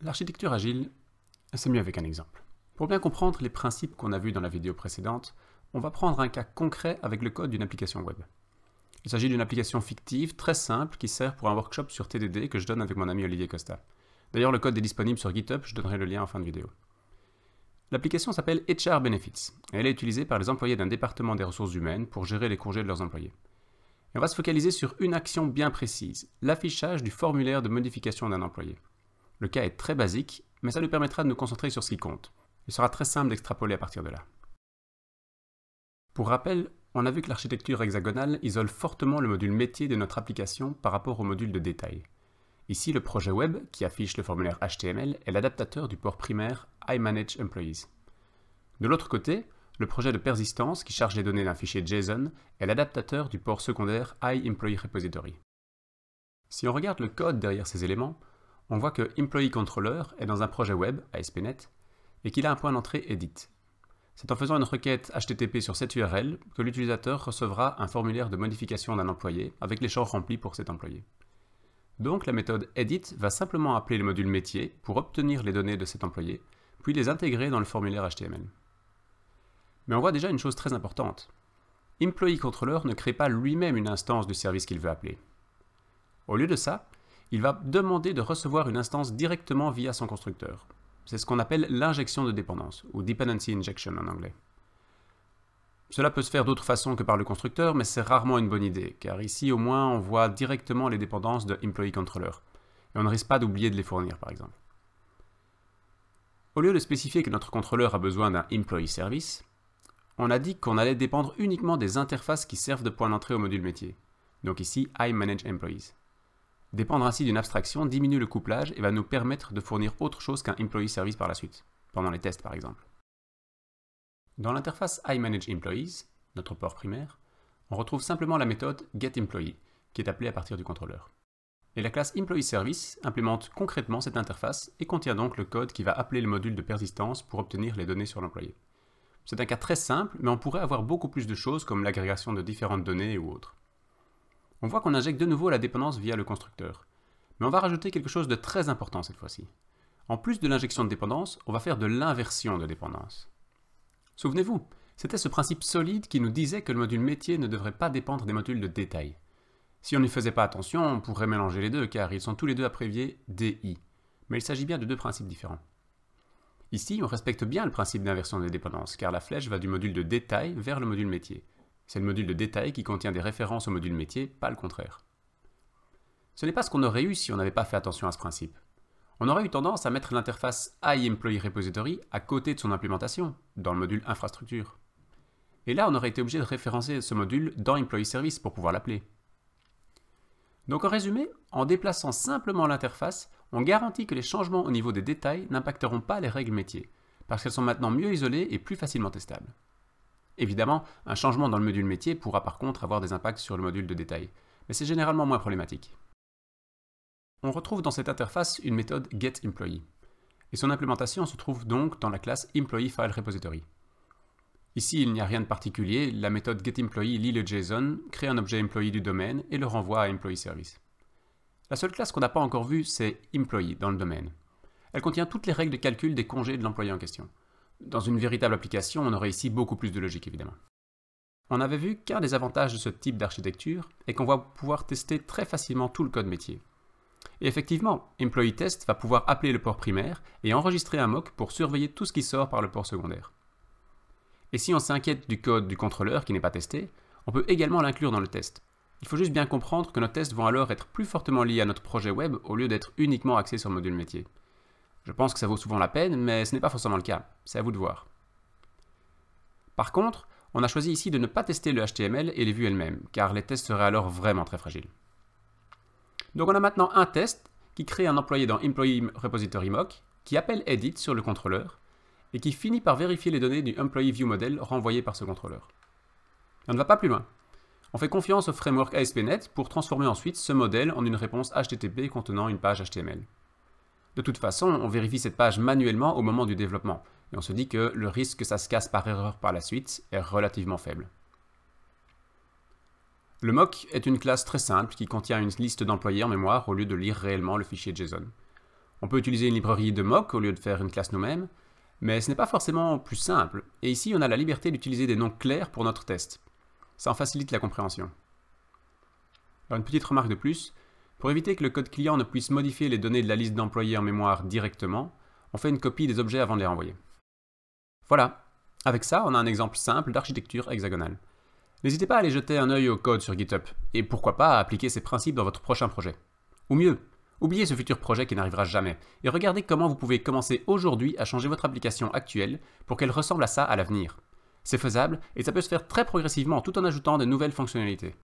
L'architecture agile, c'est mieux avec un exemple. Pour bien comprendre les principes qu'on a vus dans la vidéo précédente, on va prendre un cas concret avec le code d'une application web. Il s'agit d'une application fictive très simple qui sert pour un workshop sur TDD que je donne avec mon ami Olivier Costa. D'ailleurs, le code est disponible sur GitHub, je donnerai le lien en fin de vidéo. L'application s'appelle HR Benefits et elle est utilisée par les employés d'un département des ressources humaines pour gérer les congés de leurs employés. Et on va se focaliser sur une action bien précise, l'affichage du formulaire de modification d'un employé. Le cas est très basique, mais ça nous permettra de nous concentrer sur ce qui compte. Il sera très simple d'extrapoler à partir de là. Pour rappel, on a vu que l'architecture hexagonale isole fortement le module métier de notre application par rapport au module de détail. Ici, le projet web, qui affiche le formulaire HTML, est l'adaptateur du port primaire iManageEmployees. De l'autre côté, le projet de persistance, qui charge les données d'un fichier JSON, est l'adaptateur du port secondaire iEmployeeRepository. Si on regarde le code derrière ces éléments, on voit que EmployeeController est dans un projet web, ASP.NET, et qu'il a un point d'entrée Edit. C'est en faisant une requête HTTP sur cette URL que l'utilisateur recevra un formulaire de modification d'un employé avec les champs remplis pour cet employé. Donc la méthode Edit va simplement appeler le module métier pour obtenir les données de cet employé, puis les intégrer dans le formulaire HTML. Mais on voit déjà une chose très importante. EmployeeController ne crée pas lui-même une instance du service qu'il veut appeler. Au lieu de ça, il va demander de recevoir une instance directement via son constructeur. C'est ce qu'on appelle l'injection de dépendance, ou Dependency Injection en anglais. Cela peut se faire d'autres façons que par le constructeur, mais c'est rarement une bonne idée, car ici au moins on voit directement les dépendances de EmployeeController, et on ne risque pas d'oublier de les fournir par exemple. Au lieu de spécifier que notre contrôleur a besoin d'un Employee Service, on a dit qu'on allait dépendre uniquement des interfaces qui servent de point d'entrée au module métier, donc ici iManageEmployees. Dépendre ainsi d'une abstraction diminue le couplage et va nous permettre de fournir autre chose qu'un Employee Service par la suite, pendant les tests par exemple. Dans l'interface iManageEmployees, notre port primaire, on retrouve simplement la méthode getEmployee, qui est appelée à partir du contrôleur. Et la classe EmployeeService implémente concrètement cette interface et contient donc le code qui va appeler le module de persistance pour obtenir les données sur l'employé. C'est un cas très simple, mais on pourrait avoir beaucoup plus de choses comme l'agrégation de différentes données ou autres. On voit qu'on injecte de nouveau la dépendance via le constructeur. Mais on va rajouter quelque chose de très important cette fois-ci. En plus de l'injection de dépendance, on va faire de l'inversion de dépendance. Souvenez-vous, c'était ce principe solide qui nous disait que le module métier ne devrait pas dépendre des modules de détail. Si on n'y faisait pas attention, on pourrait mélanger les deux car ils sont tous les deux abréviés DI. Mais il s'agit bien de deux principes différents. Ici, on respecte bien le principe d'inversion de dépendance car la flèche va du module de détail vers le module métier. C'est le module de détail qui contient des références au module métier, pas le contraire. Ce n'est pas ce qu'on aurait eu si on n'avait pas fait attention à ce principe. On aurait eu tendance à mettre l'interface iEmployeeRepository à côté de son implémentation, dans le module infrastructure. Et là, on aurait été obligé de référencer ce module dans EmployeeService pour pouvoir l'appeler. Donc en résumé, en déplaçant simplement l'interface, on garantit que les changements au niveau des détails n'impacteront pas les règles métiers, parce qu'elles sont maintenant mieux isolées et plus facilement testables. Évidemment, un changement dans le module métier pourra par contre avoir des impacts sur le module de détail, mais c'est généralement moins problématique. On retrouve dans cette interface une méthode getEmployee, et son implémentation se trouve donc dans la classe EmployeeFileRepository. Ici, il n'y a rien de particulier, la méthode getEmployee lit le JSON, crée un objet employee du domaine et le renvoie à EmployeeService. La seule classe qu'on n'a pas encore vue, c'est employee dans le domaine. Elle contient toutes les règles de calcul des congés de l'employé en question. Dans une véritable application, on aurait ici beaucoup plus de logique évidemment. On avait vu qu'un des avantages de ce type d'architecture est qu'on va pouvoir tester très facilement tout le code métier. Et effectivement, EmployeeTest va pouvoir appeler le port primaire et enregistrer un mock pour surveiller tout ce qui sort par le port secondaire. Et si on s'inquiète du code du contrôleur qui n'est pas testé, on peut également l'inclure dans le test. Il faut juste bien comprendre que nos tests vont alors être plus fortement liés à notre projet web au lieu d'être uniquement axés sur le module métier. Je pense que ça vaut souvent la peine, mais ce n'est pas forcément le cas. C'est à vous de voir. Par contre, on a choisi ici de ne pas tester le HTML et les vues elles-mêmes, car les tests seraient alors vraiment très fragiles. Donc on a maintenant un test qui crée un employé dans EmployeeRepository Mock, qui appelle Edit sur le contrôleur, et qui finit par vérifier les données du EmployeeViewModel renvoyé par ce contrôleur. On ne va pas plus loin. On fait confiance au framework ASP.NET pour transformer ensuite ce modèle en une réponse HTTP contenant une page HTML. De toute façon, on vérifie cette page manuellement au moment du développement, et on se dit que le risque que ça se casse par erreur par la suite est relativement faible. Le mock est une classe très simple qui contient une liste d'employés en mémoire au lieu de lire réellement le fichier JSON. On peut utiliser une librairie de mock au lieu de faire une classe nous-mêmes, mais ce n'est pas forcément plus simple, et ici on a la liberté d'utiliser des noms clairs pour notre test. Ça en facilite la compréhension. Alors une petite remarque de plus, pour éviter que le code client ne puisse modifier les données de la liste d'employés en mémoire directement, on fait une copie des objets avant de les renvoyer. Voilà, avec ça on a un exemple simple d'architecture hexagonale. N'hésitez pas à aller jeter un œil au code sur GitHub, et pourquoi pas à appliquer ces principes dans votre prochain projet. Ou mieux, oubliez ce futur projet qui n'arrivera jamais, et regardez comment vous pouvez commencer aujourd'hui à changer votre application actuelle pour qu'elle ressemble à ça à l'avenir. C'est faisable, et ça peut se faire très progressivement tout en ajoutant de nouvelles fonctionnalités.